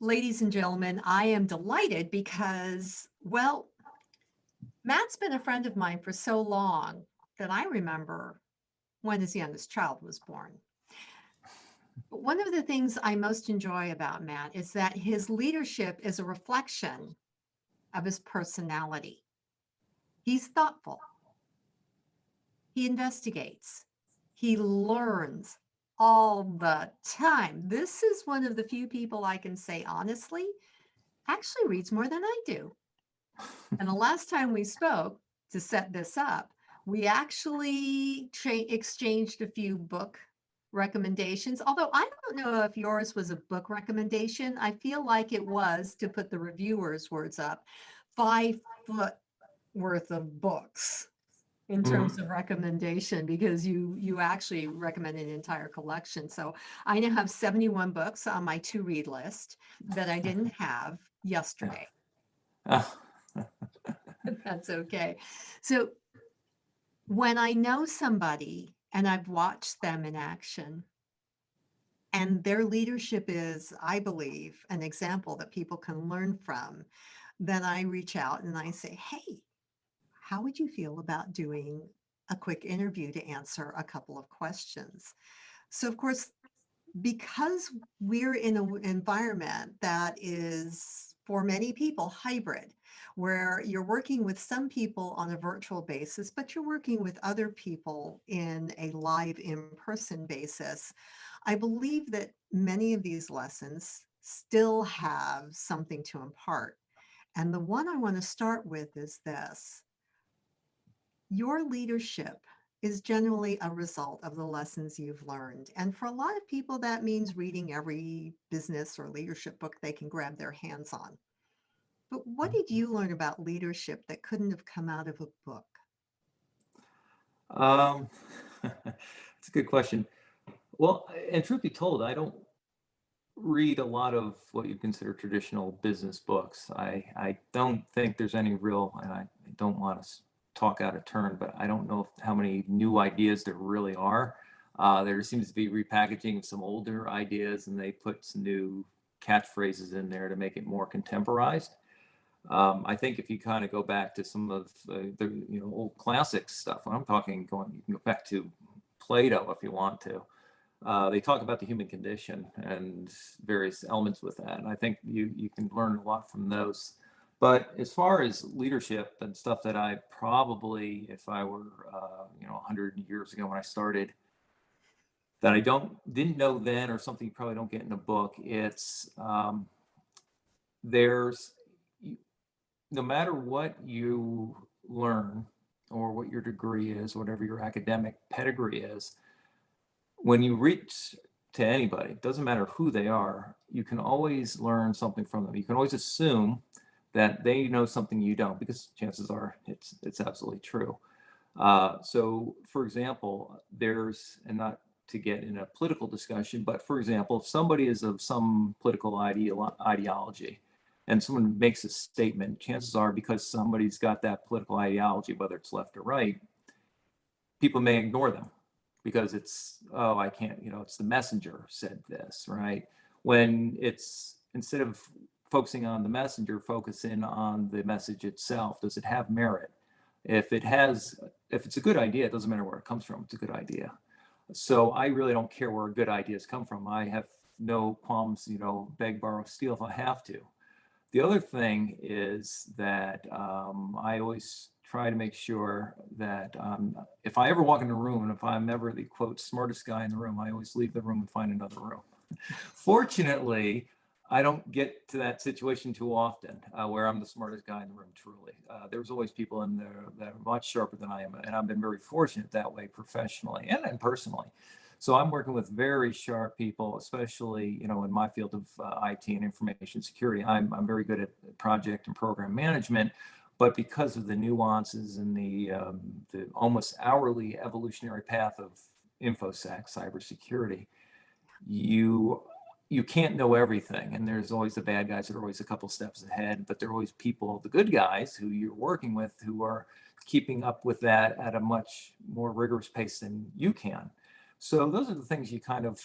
ladies and gentlemen, I am delighted because, well, Matt's been a friend of mine for so long that I remember when his youngest child was born. But one of the things I most enjoy about Matt is that his leadership is a reflection of his personality. He's thoughtful, he investigates, he learns all the time. This is one of the few people I can say honestly actually reads more than I do. And the last time we spoke to set this up, we actually exchanged a few book recommendations. Although I don't know if yours was a book recommendation. I feel like it was, to put the reviewer's words up, 5 foot worth of books in terms of recommendation, because you actually recommended an entire collection. So I now have 71 books on my to read list that I didn't have yesterday. That's okay. So when I know somebody and I've watched them in action, and their leadership is, I believe, an example that people can learn from, then I reach out and I say, hey, how would you feel about doing a quick interview to answer a couple of questions? So, of course, because we're in an environment that is, for many people, hybrid, where you're working with some people on a virtual basis, but you're working with other people in a live in-person basis, I believe that many of these lessons still have something to impart. And the one I want to start with is this: your leadership is generally a result of the lessons you've learned. And for a lot of people, that means reading every business or leadership book they can grab their hands on. But what did you learn about leadership that couldn't have come out of a book? It's a good question. Well, and truth be told, I don't read a lot of what you consider traditional business books. I don't think there's any real, and I don't want to talk out of turn, but I don't know how many new ideas there really are. There seems to be repackaging of some older ideas, and they put some new catchphrases in there to make it more contemporized. I think if you kind of go back to some of the old classic stuff, I'm talking you can go back to Plato if you want to. They talk about the human condition and various elements with that. And I think you can learn a lot from those. But as far as leadership and stuff that I probably, if I were 100 years ago when I started, that I didn't know then, or something you probably don't get in a book, it's there's no matter what you learn or what your degree is, whatever your academic pedigree is, when you reach to anybody, it doesn't matter who they are, you can always learn something from them. You can always assume that they know something you don't, because chances are it's absolutely true. So, for example, and not to get in a political discussion, but for example, if somebody is of some political ideology and someone makes a statement, chances are, because somebody's got that political ideology, whether it's left or right, people may ignore them because it's, oh, I can't, it's the messenger said this, right? When it's, instead of focusing on the messenger, focusing on the message itself. Does it have merit? If it's a good idea, it doesn't matter where it comes from, it's a good idea. So I really don't care where good ideas come from. I have no qualms, beg, borrow, steal if I have to. The other thing is that I always try to make sure that if I ever walk in a room, and if I'm ever the quote smartest guy in the room, I always leave the room and find another room. Fortunately, I don't get to that situation too often where I'm the smartest guy in the room, truly. There's always people in there that are much sharper than I am, and I've been very fortunate that way professionally and personally. So I'm working with very sharp people, especially in my field of IT and information security. I'm very good at project and program management, but because of the nuances and the almost hourly evolutionary path of InfoSec, cybersecurity, you can't know everything, and there's always the bad guys that are always a couple steps ahead, but there are always people, the good guys who you're working with, who are keeping up with that at a much more rigorous pace than you can. So those are the things you kind of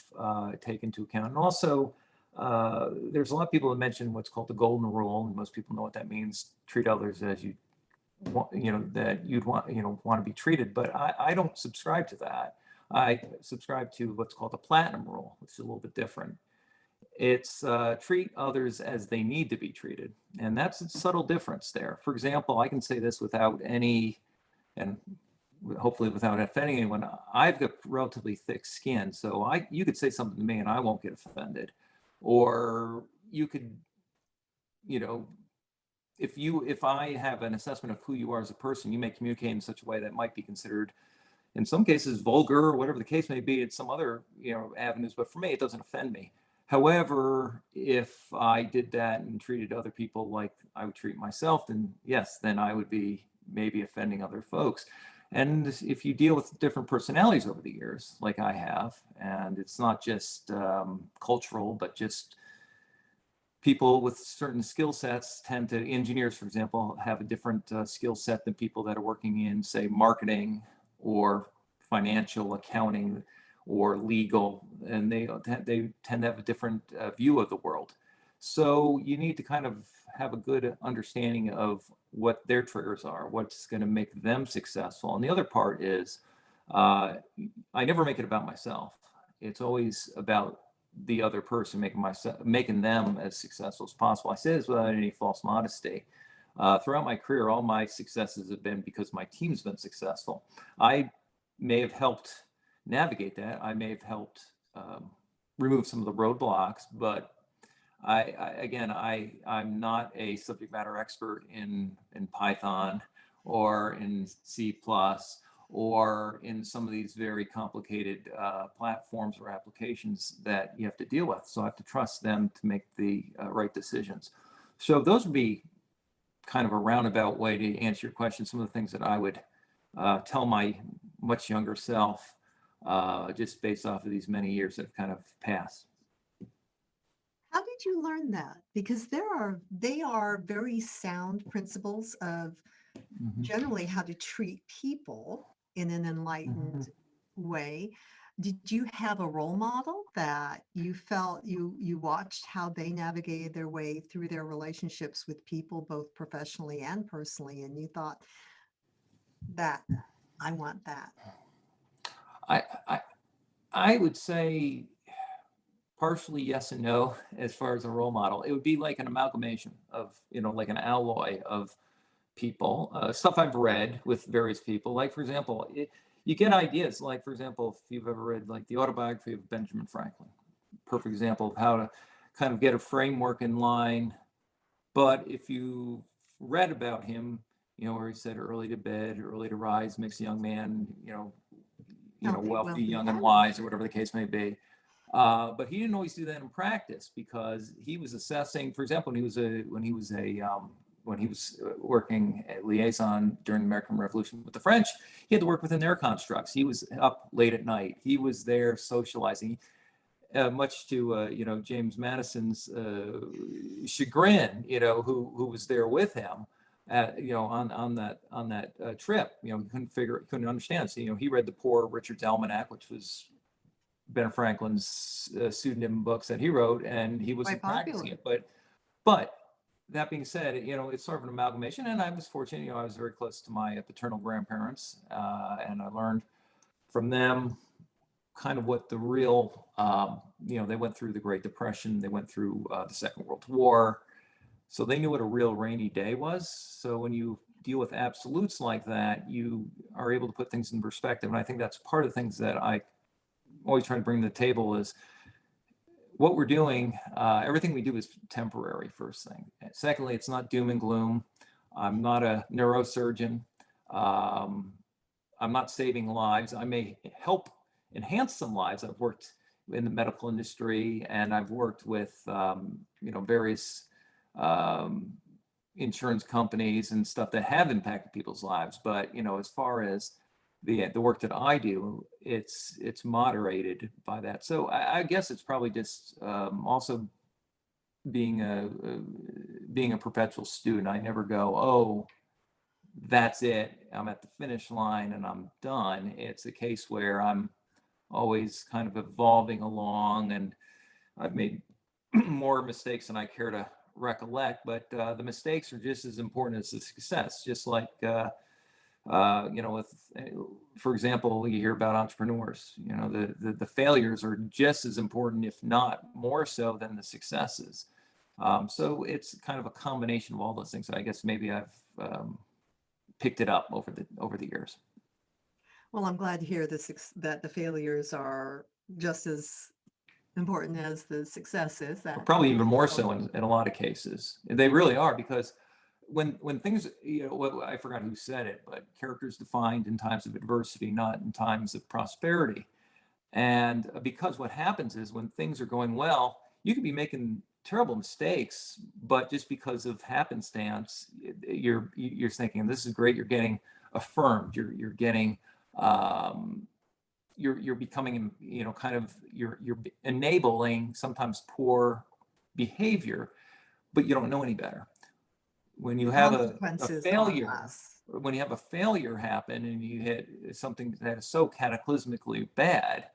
take into account. And also, there's a lot of people that mention what's called the golden rule, and most people know what that means: treat others as you want, that you'd want, want to be treated. But I don't subscribe to that. I subscribe to what's called the platinum rule, which is a little bit different. It's treat others as they need to be treated. And that's a subtle difference there. For example, I can say this without any, and hopefully without offending anyone. I've got relatively thick skin, so you could say something to me and I won't get offended. Or you could, if I have an assessment of who you are as a person, you may communicate in such a way that might be considered, in some cases, vulgar, or whatever the case may be, in some other avenues. But for me, it doesn't offend me. However, if I did that and treated other people like I would treat myself, then yes, then I would be maybe offending other folks. And if you deal with different personalities over the years, like I have, and it's not just cultural, but just people with certain skill sets engineers, for example, have a different skill set than people that are working in, say, marketing or financial accounting or legal, and they tend to have a different view of the world. So you need to kind of have a good understanding of what their triggers are, what's going to make them successful. And the other part is, I never make it about myself. It's always about the other person, making them as successful as possible. I say this without any false modesty. Throughout my career, all my successes have been because my team's been successful. I may have helped navigate that. I may have helped remove some of the roadblocks, but I'm not a subject matter expert in Python or in C+, or in some of these very complicated platforms or applications that you have to deal with. So I have to trust them to make the right decisions. So those would be kind of a roundabout way to answer your question. Some of the things that I would tell my much younger self, just based off of these many years that have kind of passed. How did you learn that? Because they are very sound principles of generally how to treat people in an enlightened way. Did you have a role model that you felt you watched how they navigated their way through their relationships with people, both professionally and personally, and you thought that I want that? I would say partially yes and no as far as a role model. It would be like an amalgamation of, like an alloy of people, stuff I've read with various people. Like, for example, you get ideas. Like, for example, if you've ever read like the autobiography of Benjamin Franklin, perfect example of how to kind of get a framework in line. But if you read about him, where he said early to bed, early to rise makes a young man, wealthy, young and wise, or whatever the case may be. But he didn't always do that in practice, because he was assessing, for example, when he was working at liaison during the American Revolution with the French, he had to work within their constructs. He was up late at night. He was there socializing, much to James Madison's chagrin. Who was there with him, on that trip. He couldn't understand. So he read the Poor Richard's Almanac, which was Ben Franklin's pseudonym books that he wrote, and he wasn't practicing it. But that being said, it's sort of an amalgamation, and I was fortunate. I was very close to my paternal grandparents, and I learned from them kind of what the real, they went through the Great Depression, they went through the Second World War, so they knew what a real rainy day was. So when you deal with absolutes like that, you are able to put things in perspective, and I think that's part of the things that I always try to bring to the table is what we're doing. Everything we do is temporary, first thing. Secondly, it's not doom and gloom. I'm not a neurosurgeon. I'm not saving lives. I may help enhance some lives. I've worked in the medical industry, and I've worked with various insurance companies and stuff that have impacted people's lives. But as far as the work that I do, it's moderated by that. So I guess it's probably just also being a perpetual student. I never go, oh, that's it, I'm at the finish line and I'm done. It's a case where I'm always kind of evolving along, and I've made more mistakes than I care to recollect, but the mistakes are just as important as the success. Just like with, for example, you hear about entrepreneurs. The failures are just as important, if not more so, than the successes. So it's kind of a combination of all those things. I guess maybe I've picked it up over the years. Well, I'm glad to hear that the failures are just as important as the successes. That Probably even more oh, so in a lot of cases. They really are, because when things, I forgot who said it, but character's defined in times of adversity, not in times of prosperity. And because what happens is when things are going well, you could be making terrible mistakes, but just because of happenstance, you're thinking, this is great. You're getting affirmed. You're getting you're becoming, kind of, you're enabling sometimes poor behavior, but you don't know any better. When you have a consequences are failure, less. when you have a failure happen and you hit something that is so cataclysmically bad,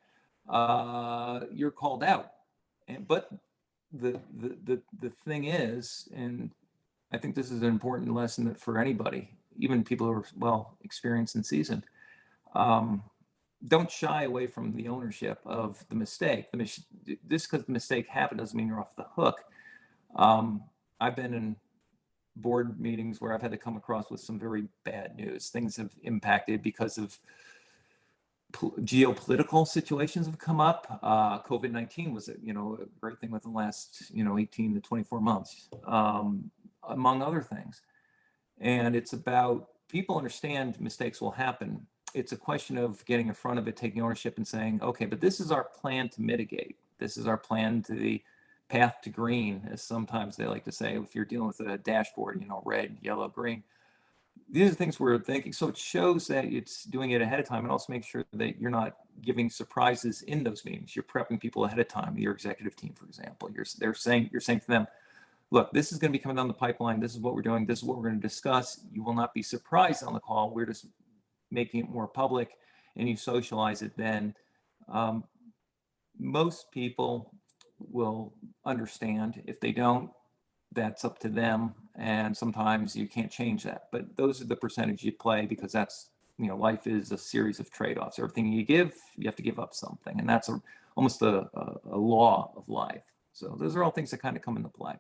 you're called out. But the thing is, and I think this is an important lesson that for anybody, even people who are well experienced and seasoned, don't shy away from the ownership of the mistake. Just because the mistake happened doesn't mean you're off the hook. I've been in board meetings where I've had to come across with some very bad news. Things have impacted because of geopolitical situations have come up. COVID-19 was a great thing within the last 18 to 24 months, among other things. And it's about, people understand mistakes will happen. It's a question of getting in front of it, taking ownership and saying, okay, but this is our plan to mitigate. This is our plan to the path to green, as sometimes they like to say, if you're dealing with a dashboard, red, yellow, green. These are things we're thinking. So it shows that it's doing it ahead of time, and also make sure that you're not giving surprises in those meetings. You're prepping people ahead of time. Your executive team, for example, you're saying to them, look, this is going to be coming down the pipeline. This is what we're doing. This is what we're going to discuss. You will not be surprised on the call. We're just making it more public, and you socialize it then. Most people will understand. If they don't, that's up to them. And sometimes you can't change that. But those are the percentage you play, because that's, life is a series of trade-offs. Everything you give, you have to give up something. And that's almost a law of life. So those are all things that kind of come into play.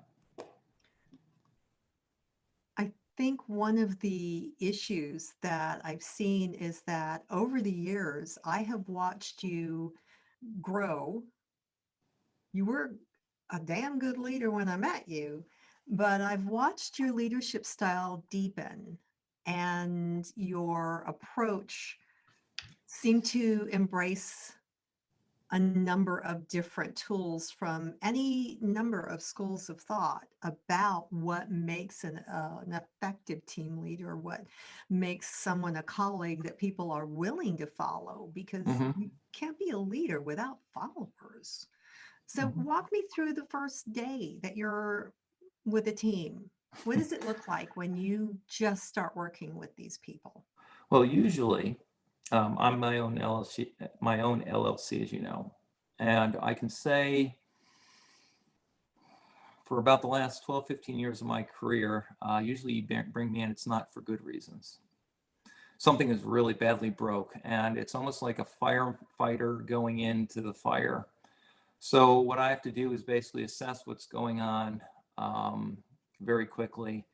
I think one of the issues that I've seen is that over the years, I have watched you grow. You were a damn good leader when I met you, but I've watched your leadership style deepen, and your approach seemed to embrace a number of different tools from any number of schools of thought about what makes an effective team leader, what makes someone a colleague that people are willing to follow, because you can't be a leader without followers. So walk me through the first day that you're with a team. What does it look like when you just start working with these people? Well, usually, I'm my own LLC, as you know, and I can say for about the last 12, 15 years of my career, usually you bring me in, it's not for good reasons. Something is really badly broke, and it's almost like a firefighter going into the fire. So what I have to do is basically assess what's going on very quickly.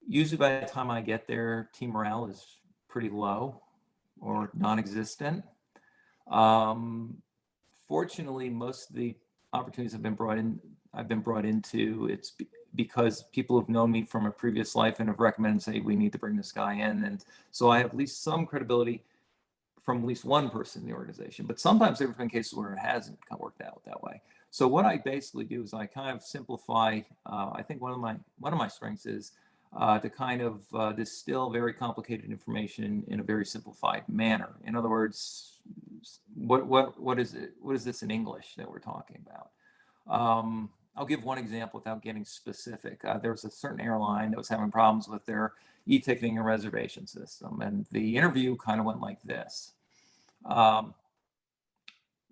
Usually by the time I get there, team morale is pretty low or non-existent. Fortunately, most of the opportunities I've been brought into, it's because people have known me from a previous life and have recommended, say, we need to bring this guy in. And so I have at least some credibility from at least one person in the organization. But sometimes there have been cases where it hasn't worked out that way. So what I basically do is I kind of simplify. I think one of my strengths is to kind of distill very complicated information in a very simplified manner. In other words, what is it? What is this in English that we're talking about? I'll give one example without getting specific. There was a certain airline that was having problems with their e-ticketing and reservation system, and the interview kind of went like this.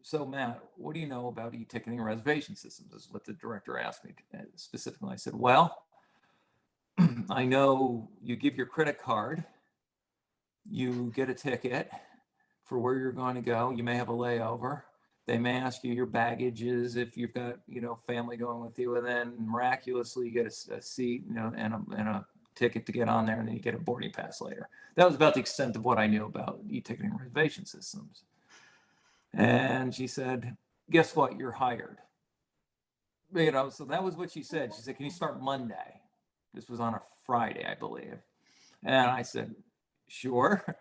so Matt, what do you know about e-ticketing reservation systems? Is what the director asked me specifically. I said, well, I know you give your credit card, you get a ticket for where you're going to go. You may have a layover. They may ask you your baggages if you've got, family going with you, and then miraculously you get a seat, and a ticket to get on there, and then you get a boarding pass later. That was about the extent of what I knew about e-ticketing reservation systems. And she said, guess what? You're hired. So that was what she said. She said, can you start Monday? This was on a Friday, I believe. And I said, sure.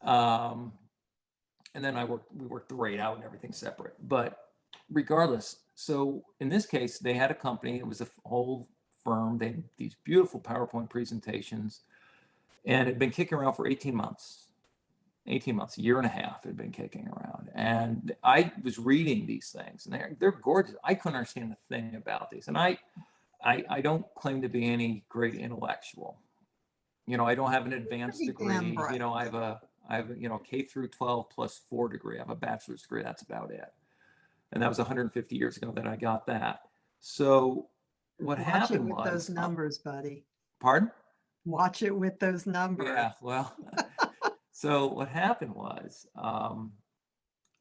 And then we worked the rate out and everything separate. But regardless, so in this case, they had a company. It was a whole firm. They had these beautiful PowerPoint presentations, and it had been kicking around for 18 months. 18 months, a year and a half, it had been kicking around. And I was reading these things, and they're gorgeous. I couldn't understand a thing about these. And I don't claim to be any great intellectual. I don't have an advanced degree. I have a K through 12 plus 4 degree. I have a bachelor's degree. That's about it. And that was 150 years ago that I got that. So what happened was those numbers, buddy. Pardon? Watch it with those numbers. Yeah, well, so what happened was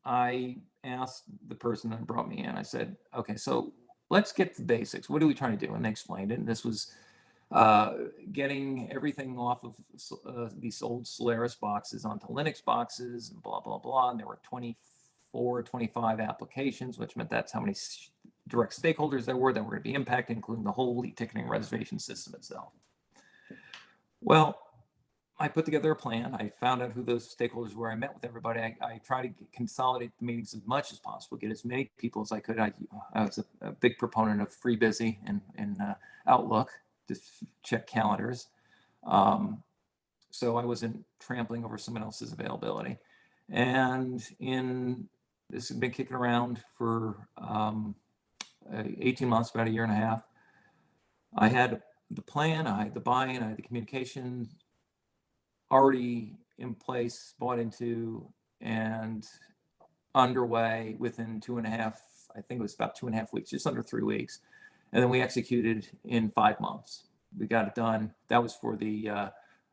I asked the person that brought me in, I said, okay, so let's get the basics. What are we trying to do? And they explained it. And this was getting everything off of these old Solaris boxes onto Linux boxes and blah, blah, blah. And there were 24, 25 applications, which meant that's how many direct stakeholders there were that were going to be impacted, including the whole e-ticketing reservation system itself. Well, I put together a plan. I found out who those stakeholders were. I met with everybody. I tried to consolidate the meetings as much as possible, get as many people as I could. I was a big proponent of FreeBusy and Outlook to check calendars. So I wasn't trampling over someone else's availability. And this had been kicking around for 18 months, about a year and a half. I had the plan, I had the buy-in, I had the communication already in place, bought into, and underway within 2.5, I think it was about 2.5 weeks, just under 3 weeks. And then we executed in 5 months. We got it done. That was for the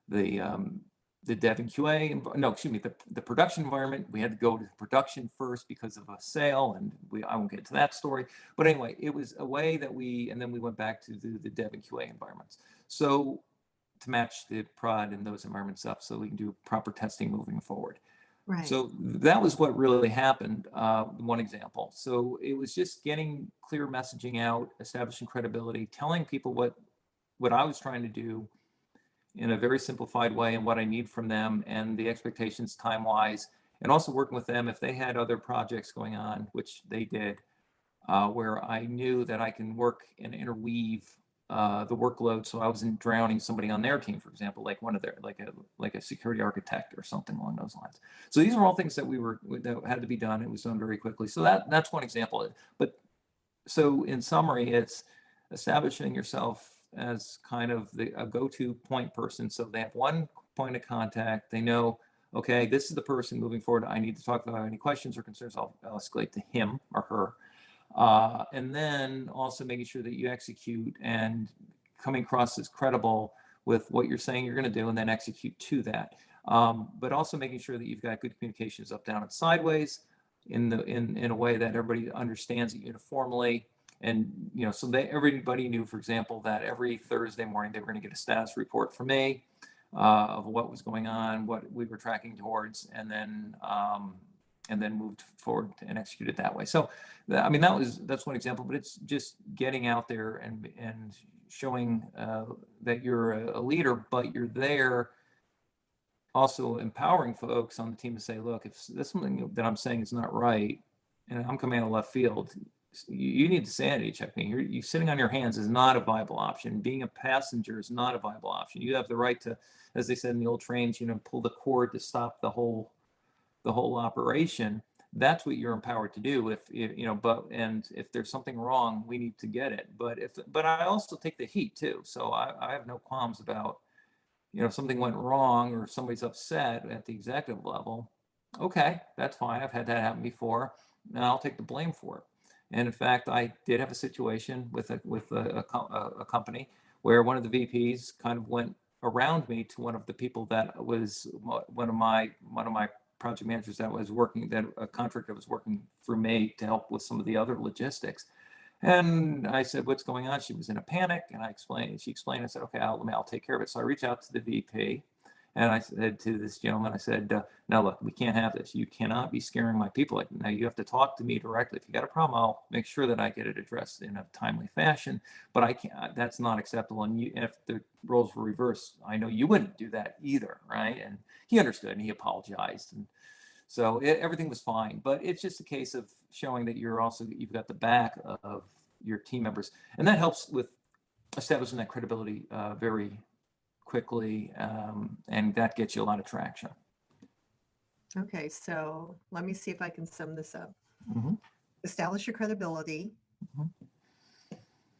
dev and QA, no, excuse me, the production environment. We had to go to production first because of a sale, and I won't get into that story. But anyway, it was a way that and then we went back to the dev and QA environments. So to match the prod in those environments up so we can do proper testing moving forward. Right. So that was what really happened, one example. So it was just getting clear messaging out, establishing credibility, telling people what I was trying to do in a very simplified way and what I need from them and the expectations time-wise, and also working with them if they had other projects going on, which they did, where I knew that I can work and interweave the workload, so I wasn't drowning somebody on their team, for example, like one of their like a security architect or something along those lines. So these are all things that that had to be done. It was done very quickly. So that's one example. But so in summary, it's establishing yourself as kind of a go-to point person, so they have one point of contact. They know, okay, this is the person moving forward. I need to talk about any questions or concerns. I'll escalate to him or her. And then also making sure that you execute and coming across as credible with what you're saying you're going to do, and then execute to that. But also making sure that you've got good communications up, down, and sideways in a way that everybody understands it uniformly. And so everybody knew, for example, that every Thursday morning they were going to get a status report from me of what was going on, what we were tracking towards, and then moved forward and executed that way. So, I mean, that's one example, but it's just getting out there and showing that you're a leader, but you're there also empowering folks on the team to say, look, if there's something that I'm saying is not right, and I'm coming out of left field, you need to sanity check me. You sitting on your hands is not a viable option. Being a passenger is not a viable option. You have the right to, as they said in the old trains, pull the cord to stop the whole operation. That's what you're empowered to do. And if there's something wrong, we need to get it. But I also take the heat too. So I have no qualms about, if something went wrong or somebody's upset at the executive level. Okay, that's fine. I've had that happen before. and I'll take the blame for it. And in fact, I did have a situation with a company where one of the VPs kind of went around me to one of the people that was one of my project managers that was working, that a contractor was working through me to help with some of the other logistics. And I said, "What's going on?" She was in a panic, and she explained. I said, "Okay, I'll take care of it." So I reached out to the VP, and I said to this gentleman, I said, "Now look, we can't have this. You cannot be scaring my people. Like, now you have to talk to me directly. If you got a problem, I'll make sure that I get it addressed in a timely fashion. But I can't. That's not acceptable. And if the roles were reversed, I know you wouldn't do that either, right?" And he understood, and he apologized, and so everything was fine. But it's just a case of showing that you've got the back of your team members, and that helps with establishing that credibility very quickly, and that gets you a lot of traction. Okay, so let me see if I can sum this up. Mm-hmm. Establish your credibility. Mm-hmm.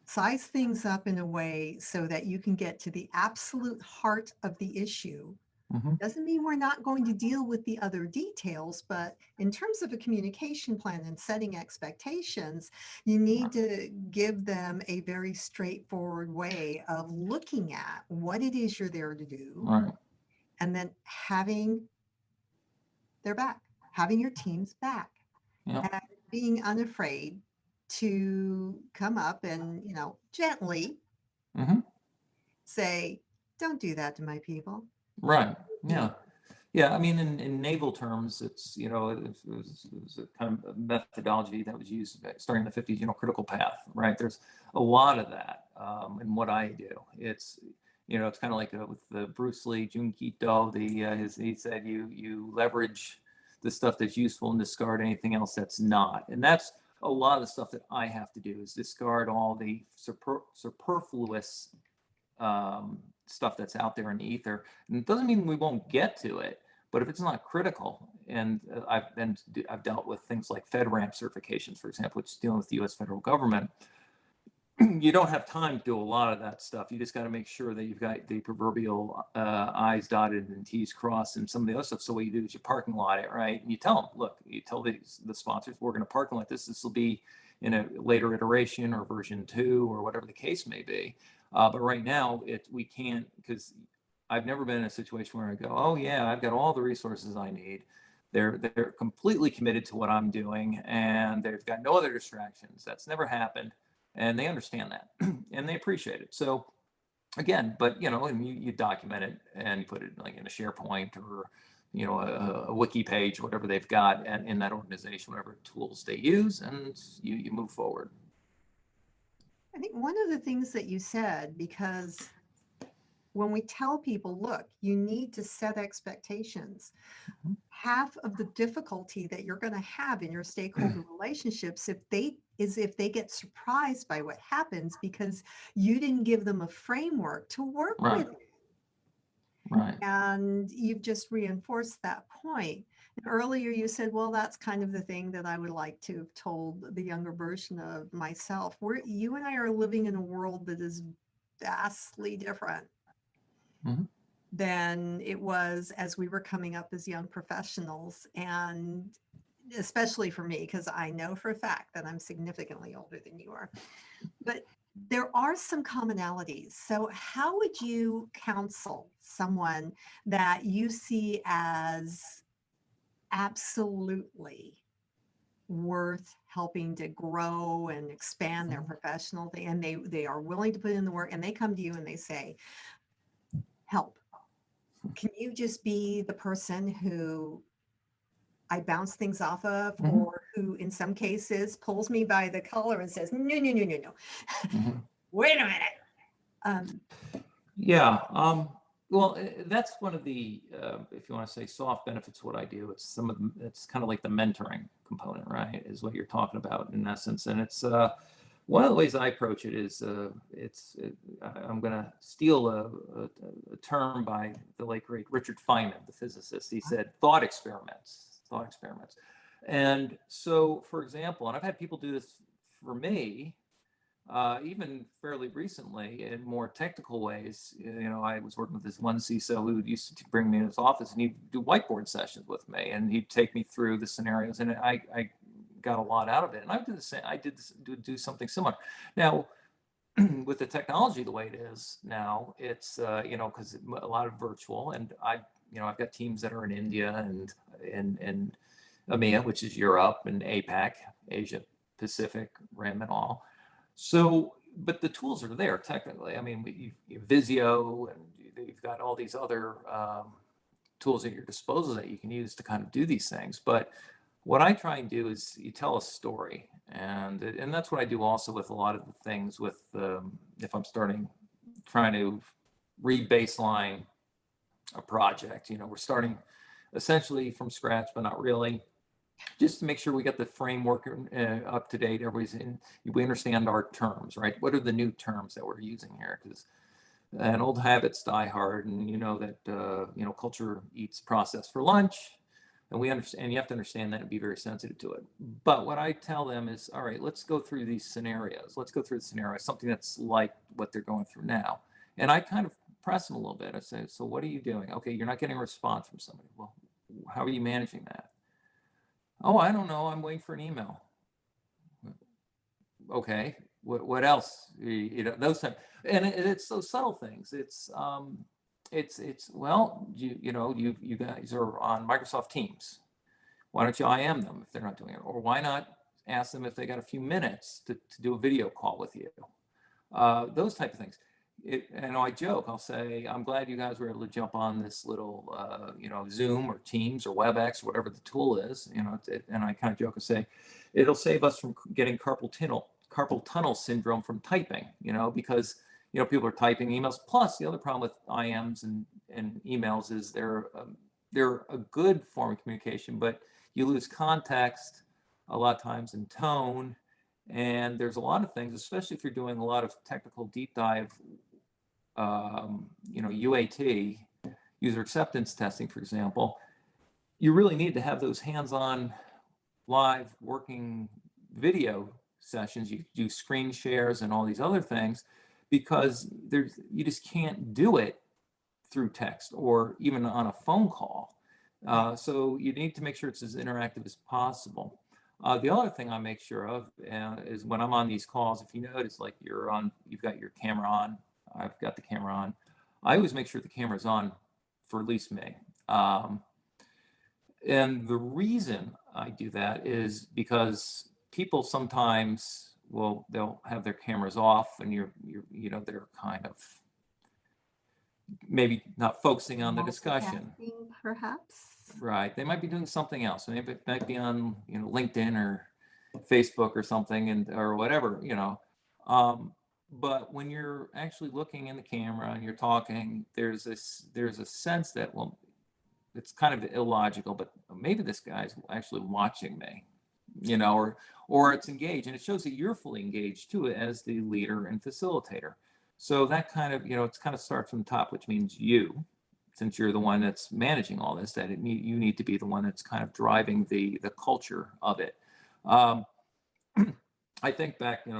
Size things up in a way so that you can get to the absolute heart of the issue. Mm-hmm. Doesn't mean we're not going to deal with the other details, but in terms of a communication plan and setting expectations, you need to give them a very straightforward way of looking at what it is you're there to do, Right. and then having their back, having your team's back, Yeah. and being unafraid to come up and, gently Mm-hmm. say, "Don't do that to my people." Right. Yeah. Yeah. I mean, in naval terms, it's, it was a kind of methodology that was used starting in the 50s, critical path, right? There's a lot of that in what I do. It's, it's kind of like with the Bruce Lee, Junkido, he said, you leverage the stuff that's useful and discard anything else that's not. And that's a lot of the stuff that I have to do, is discard all the superfluous stuff that's out there in the ether. And it doesn't mean we won't get to it, but if it's not critical, and I've dealt with things like FedRAMP certifications, for example, which is dealing with the U.S. federal government. You don't have time to do a lot of that stuff. You just got to make sure that you've got the proverbial I's dotted and T's crossed and some of the other stuff. So what you do is you parking lot it, right? And you tell them, look, you tell the sponsors, we're going to parking lot this. This will be in a later iteration or version 2 or whatever the case may be. But right now, we can't, because I've never been in a situation where I go, oh yeah, I've got all the resources I need. They're completely committed to what I'm doing, and they've got no other distractions. That's never happened. And they understand that and they appreciate it. So again, but and you document it and you put it like in a SharePoint or a wiki page, whatever they've got in that organization, whatever tools they use, and you move forward. I think one of the things that you said, because when we tell people, look, you need to set expectations, Mhm. half of the difficulty that you're going to have in your stakeholder relationships if they get surprised by what happens because you didn't give them a framework to work Right. with. Right. And you've just reinforced that point. And earlier you said, well, that's kind of the thing that I would like to have told the younger version of myself. You and I are living in a world that is vastly different Mhm. than it was as we were coming up as young professionals. And especially for me, because I know for a fact that I'm significantly older than you are. But there are some commonalities. So how would you counsel someone that you see as absolutely worth helping to grow and expand their professional thing, and they are willing to put in the work, and they come to you and they say, help, can you just be the person who I bounce things off of, Mhm. or who in some cases pulls me by the collar and says, no, no, no, no, no. Mhm. Wait a minute. Yeah. Well, that's one of the, if you want to say soft benefits of what I do, it's kind of like the mentoring component, right? Is what you're talking about in essence. And it's, one of the ways I approach it is, I'm going to steal a term by the late great Richard Feynman, the physicist. He said, thought experiments. And so, for example, and I've had people do this for me, even fairly recently in more technical ways. I was working with this one CISO who used to bring me in his office, and he'd do whiteboard sessions with me, and he'd take me through the scenarios. And I got a lot out of it. And I did the same. I do something similar. Now, with the technology the way it is now, it's because a lot of virtual, and I've got teams that are in India and EMEA, which is Europe, and APAC, Asia Pacific, RIM, and all. So, but the tools are there technically. I mean, you Visio, and you've got all these other tools at your disposal that you can use to kind of do these things. But what I try and do is you tell a story, and that's what I do also with a lot of the things with if I'm trying to re-baseline a project. We're starting essentially from scratch, but not really, just to make sure we get the framework up to date. We understand our terms, right? What are the new terms that we're using here? Because and old habits die hard, and that culture eats process for lunch, and we understand. You have to understand that and be very sensitive to it. But what I tell them is, all right, let's go through these scenarios. Let's go through the scenario, something that's like what they're going through now, and I kind of press them a little bit. I say, so what are you doing? Okay, you're not getting a response from somebody. Well, how are you managing that? Oh, I don't know. I'm waiting for an email. Okay, what else? Those type, and it's those subtle things. It's well, you guys are on Microsoft Teams. Why don't you IM them if they're not doing it, or why not ask them if they got a few minutes to do a video call with you? Those type of things. And I joke. I'll say, I'm glad you guys were able to jump on this little, Zoom or Teams or WebEx, whatever the tool is. And I kind of joke and say, it'll save us from getting carpal tunnel syndrome from typing. Because people are typing emails. Plus, the other problem with IMs and emails is they're a good form of communication, but you lose context a lot of times in tone. And there's a lot of things, especially if you're doing a lot of technical deep dive, UAT, user acceptance testing, for example, you really need to have those hands-on live working video sessions. You do screen shares and all these other things, because you just can't do it through text or even on a phone call. So you need to make sure it's as interactive as possible. The other thing I make sure of is when I'm on these calls, if you notice, like you've got your camera on, I've got the camera on, I always make sure the camera's on for at least me. And the reason I do that is because people sometimes they'll have their cameras off, and they're kind of maybe not focusing on the discussion. Perhaps. Right. They might be doing something else. Maybe it might be on, LinkedIn or Facebook or something, or whatever, but when you're actually looking in the camera and you're talking, there's a sense that, well, it's kind of illogical, but maybe this guy's actually watching me, or it's engaged, and it shows that you're fully engaged too as the leader and facilitator. So that kind of, it kind of starts from the top, which means you, since you're the one that's managing all this, that you need to be the one that's kind of driving the culture of it. I think back, you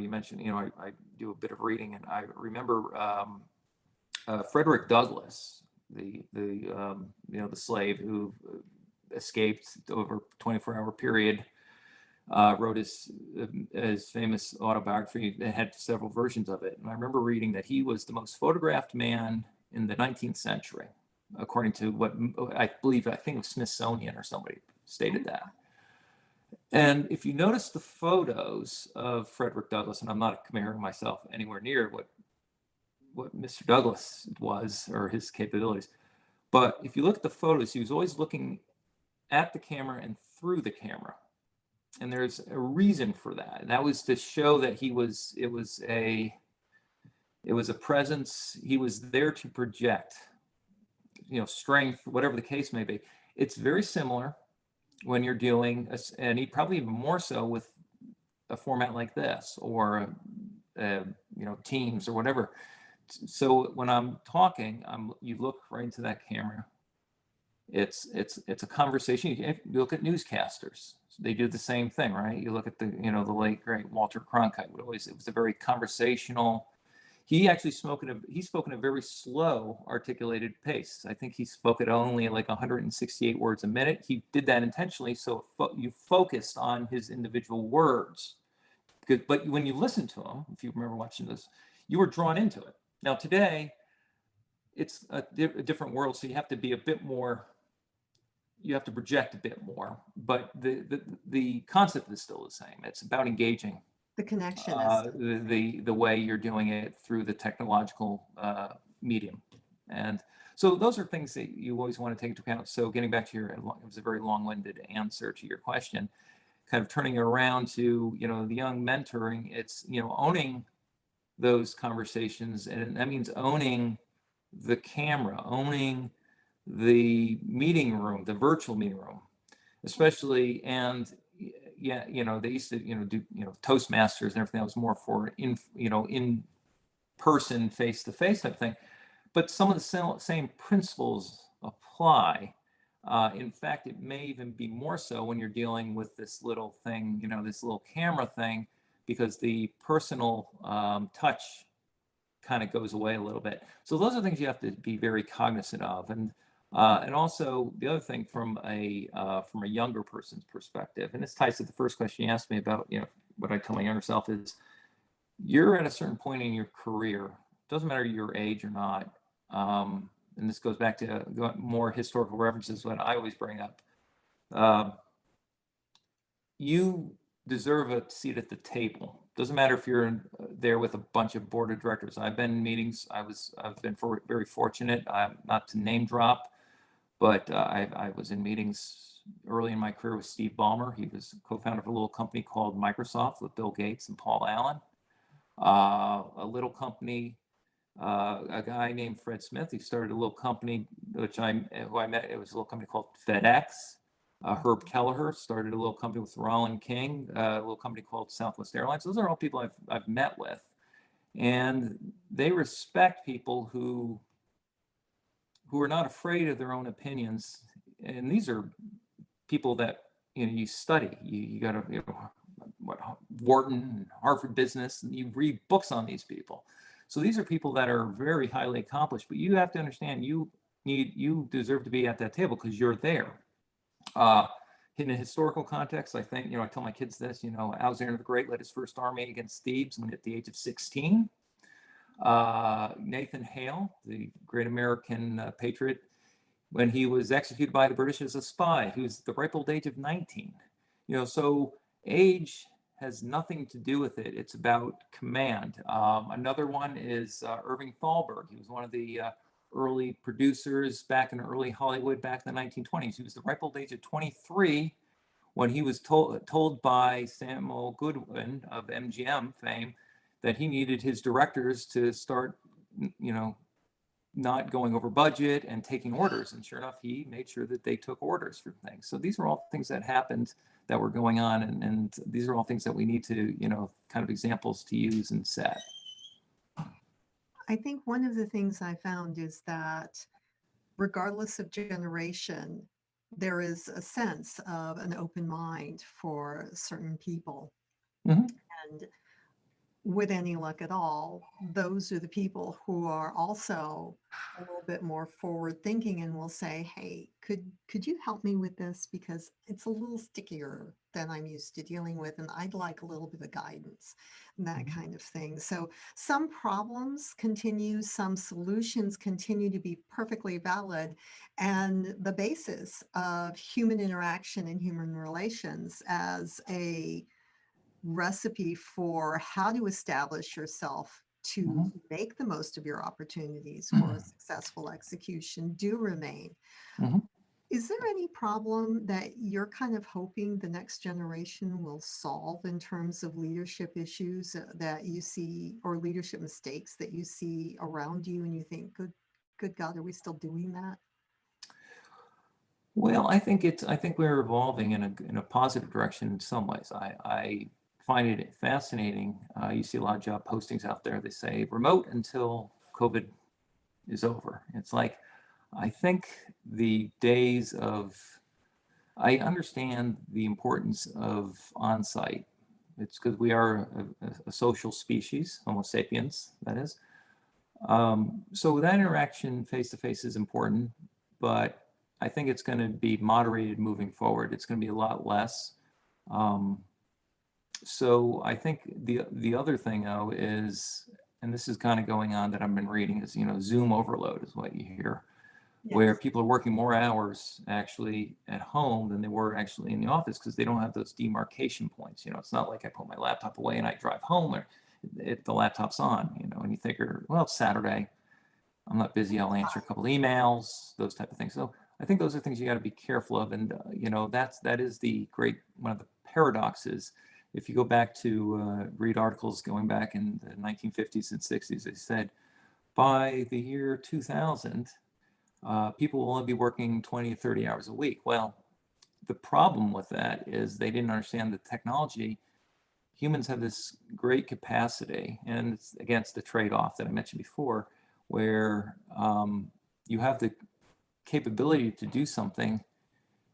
mentioned, I do a bit of reading, and I remember Frederick Douglass, the slave who escaped over a 24-hour period, wrote his famous autobiography that had several versions of it. And I remember reading that he was the most photographed man in the 19th century, according to what I think it was Smithsonian or somebody stated that. And if you notice the photos of Frederick Douglass, and I'm not comparing myself anywhere near what Mr. Douglass was or his capabilities, but if you look at the photos, he was always looking at the camera and through the camera. And there's a reason for that. And that was to show that it was a presence. He was there to project, strength, whatever the case may be. It's very similar when you're doing, and probably even more so with a format like this, or Teams or whatever. So when I'm talking, you look right into that camera. It's a conversation. You look at newscasters; they do the same thing, right? You look at the late great Walter Cronkite. It was a very conversational. he actually he spoke in a very slow, articulated pace. I think he spoke at only like 168 words a minute. He did that intentionally, so you focused on his individual words. But when you listen to him, if you remember watching this, you were drawn into it. Now today, it's a different world, so you have to be a bit more. You have to project a bit more, but the concept is still the same. It's about engaging The connection is the way you're doing it through the technological medium. And so those are things that you always want to take into account. So getting back to your, it was a very long-winded answer to your question, kind of turning it around to, the young mentoring, it's, owning those conversations. And that means owning the camera, owning the meeting room, the virtual meeting room, especially. And yeah, they used to, do, Toastmasters and everything that was more for in person, face to face type thing. But some of the same principles apply. In fact, it may even be more so when you're dealing with this little thing, this little camera thing, because the personal touch kind of goes away a little bit. So those are things you have to be very cognizant of. And also the other thing from a younger person's perspective, and this ties to the first question you asked me about, what I tell my younger self is, you're at a certain point in your career, doesn't matter your age or not. And this goes back to more historical references, what I always bring up. You deserve a seat at the table. Doesn't matter if you're there with a bunch of board of directors. I've been in meetings. I've been very fortunate, not to name drop, but I was in meetings early in my career with Steve Ballmer. He was co-founder of a little company called Microsoft with Bill Gates and Paul Allen. A little company, a guy named Fred Smith. He started a little company, who I met. It was a little company called FedEx. Herb Kelleher started a little company with Roland King, a little company called Southwest Airlines. Those are all people I've met with, and they respect people who are not afraid of their own opinions. And these are people that you study. You got to Wharton and Harvard Business, and you read books on these people. So these are people that are very highly accomplished. But you have to understand, you deserve to be at that table because you're there. In a historical context, I think, I tell my kids this, Alexander the Great led his first army against Thebes when at the age of 16. Nathan Hale, the great American patriot, when he was executed by the British as a spy, he was at the ripe old age of 19. So age has nothing to do with it. It's about command. Another one is Irving Thalberg. He was one of the early producers back in early Hollywood back in the 1920s. He was the ripe old age of 23 when he was told by Samuel Goodwin of MGM fame that he needed his directors to start, not going over budget and taking orders. And sure enough, he made sure that they took orders for things. So these are all things that happened that were going on. And these are all things that we need to, kind of examples to use and set. I think one of the things I found is that regardless of generation, there is a sense of an open mind for certain people. Mm-hmm. And with any luck at all, those are the people who are also a little bit more forward thinking and will say, hey, could you help me with this? Because it's a little stickier than I'm used to dealing with, and I'd like a little bit of guidance and that kind of thing. So some problems continue, some solutions continue to be perfectly valid, and the basis of human interaction and human relations as a recipe for how to establish yourself to make the most of your opportunities for a successful execution do remain. Mm-hmm. Is there any problem that you're kind of hoping the next generation will solve in terms of leadership issues that you see, or leadership mistakes that you see around you and you think, good God, are we still doing that? Well, I think we're evolving in a positive direction in some ways. I find it fascinating. You see a lot of job postings out there. They say remote until COVID is over. It's like, I think the days of, I understand the importance of on-site. It's because we are a social species, Homo sapiens, that is. So that interaction face to face is important, but I think it's going to be moderated moving forward. It's going to be a lot less. Um, so I think the other thing though is, and this is kind of going on that I've been reading, is Zoom overload is what you hear, where Yes. people are working more hours actually at home than they were actually in the office because they don't have those demarcation points. It's not like I put my laptop away and I drive home or the laptop's on, and you figure, well, it's Saturday. I'm not busy. I'll answer a couple emails, those type of things. So I think those are things you got to be careful of. And, that is one of the paradoxes. If you go back to read articles going back in the 1950s and 60s, they said by the year 2000, people will only be working 20 to 30 hours a week. Well, the problem with that is they didn't understand the technology. Humans have this great capacity, and it's against the trade-off that I mentioned before, where you have the capability to do something,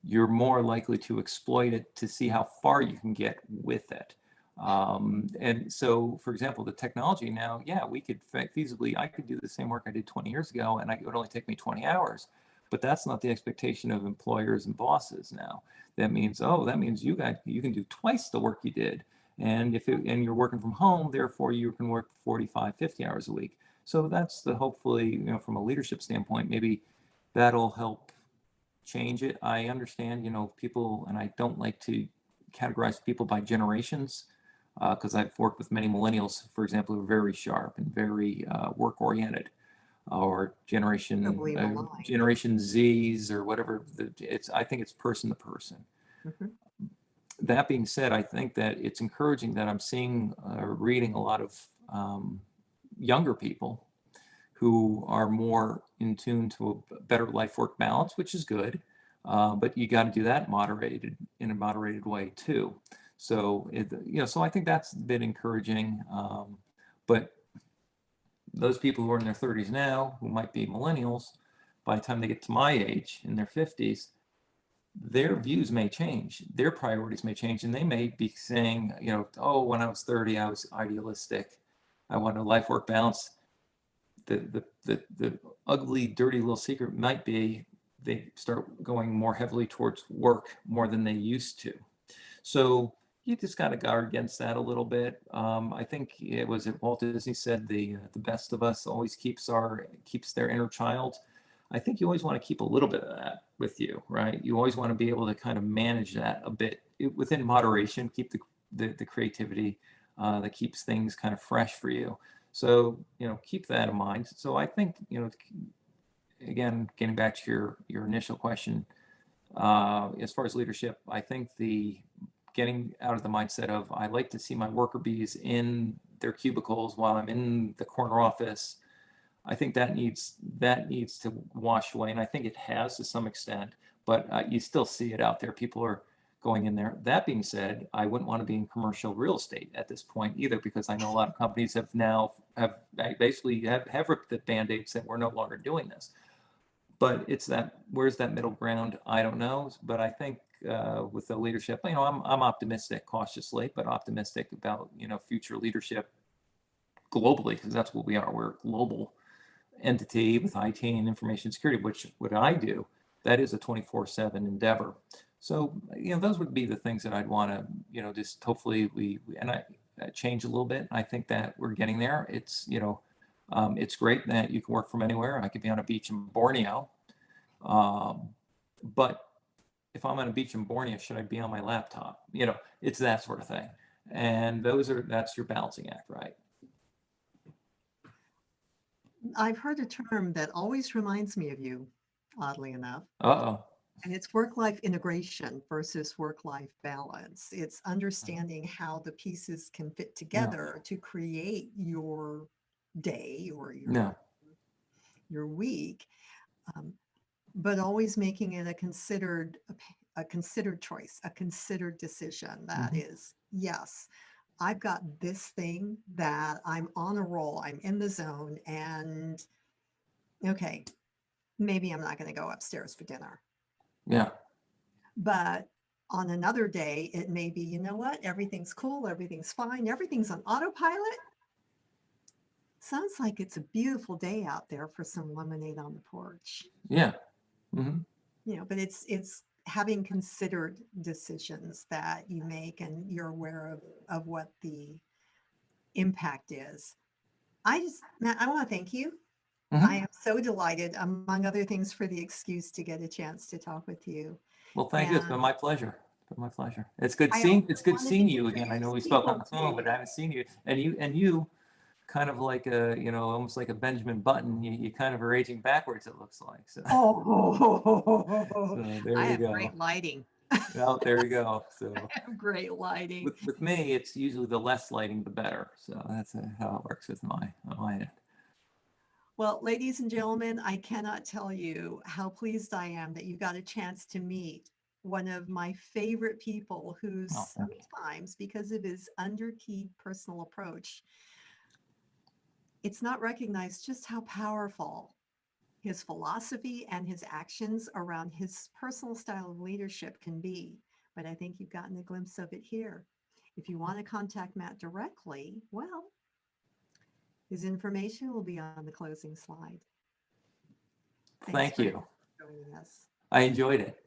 you're more likely to exploit it to see how far you can get with it. And so, for example, the technology now, yeah, we could feasibly, I could do the same work I did 20 years ago, and it would only take me 20 hours. But that's not the expectation of employers and bosses now. That means, oh, that means you can do twice the work you did. And and you're working from home, therefore you can work 45, 50 hours a week. So that's hopefully, from a leadership standpoint, maybe that'll help change it. I understand, people, and I don't like to categorize people by generations because I've worked with many millennials, for example, who are very sharp and very work oriented, or Probably Generation Zs or whatever. I think it's person to person. Mhm. That being said, I think that it's encouraging that I'm seeing, reading a lot of younger people who are more in tune to a better life-work balance, which is good. But you got to do that in a moderated way too. So so I think that's been encouraging. But those people who are in their 30s now, who might be millennials, by the time they get to my age in their 50s, their views may change, their priorities may change, and they may be saying, oh, when I was 30, I was idealistic. I wanted a life-work balance. The ugly, dirty little secret might be they start going more heavily towards work more than they used to. So you just got to guard against that a little bit. I think it was Walt Disney said the best of us always keeps their inner child. I think you always want to keep a little bit of that with you, right? You always want to be able to kind of manage that a bit within moderation, keep the creativity that keeps things kind of fresh for you. So, keep that in mind. So I think, again, getting back to your initial question, as far as leadership, I think the getting out of the mindset of I like to see my worker bees in their cubicles while I'm in the corner office. I think that needs to wash away, and I think it has to some extent. But you still see it out there. People are going in there. That being said, I wouldn't want to be in commercial real estate at this point either, because I know a lot of companies have basically have ripped the band-aid, said we're no longer doing this. But where's that middle ground? I don't know. But I think with the leadership, I'm optimistic, cautiously, but optimistic about future leadership globally, because that's what we are. We're a global entity with IT and information security, which what I do, that is a 24/7 endeavor. So those would be the things that I'd want to just hopefully we and I change a little bit. I think that we're getting there. It's great that you can work from anywhere. I could be on a beach in Borneo, but if I'm on a beach in Borneo, should I be on my laptop? It's that sort of thing. And that's your balancing act, right? I've heard a term that always reminds me of you, oddly enough, Uh-oh. and it's work-life integration versus work-life balance. It's understanding how the pieces can fit Yeah. together to create your day or No. your week, um, but always making it a considered choice, a considered decision. That Mhm. is, yes, I've got this thing that I'm on a roll, I'm in the zone, and okay, maybe I'm not going to go upstairs for dinner. Yeah. But on another day, it may be, you know what, everything's cool, everything's fine, everything's on autopilot. Sounds like it's a beautiful day out there for some lemonade on the porch. Yeah. Hmm. But it's having considered decisions that you make and you're aware of what the impact is. Matt, I want to thank you. Hmm. I am so delighted, among other things, for the excuse to get a chance to talk with you. Well, thank you. It's been And my pleasure. It's been my pleasure. I also It's good wanted to seeing you again. I know introduce we spoke on people the to phone, but I you. haven't seen you. And you kind of like a, almost like a Benjamin Button. You kind of are aging backwards, it looks like. So, Oh, so there I you have go. great lighting. Well, there you go. So I have great lighting. with me, it's usually the less lighting, the better. So that's how it works with on my end. Well, ladies and gentlemen, I cannot tell you how pleased I am that you got a chance to meet one of my favorite people who Oh, thank you. sometimes, because of his underkeyed personal approach, it's not recognized just how powerful his philosophy and his actions around his personal style of leadership can be. But I think you've gotten a glimpse of it here. If you want to contact Matt directly, well, his information will be on the closing slide. Thanks Thank for you. joining us. I enjoyed it.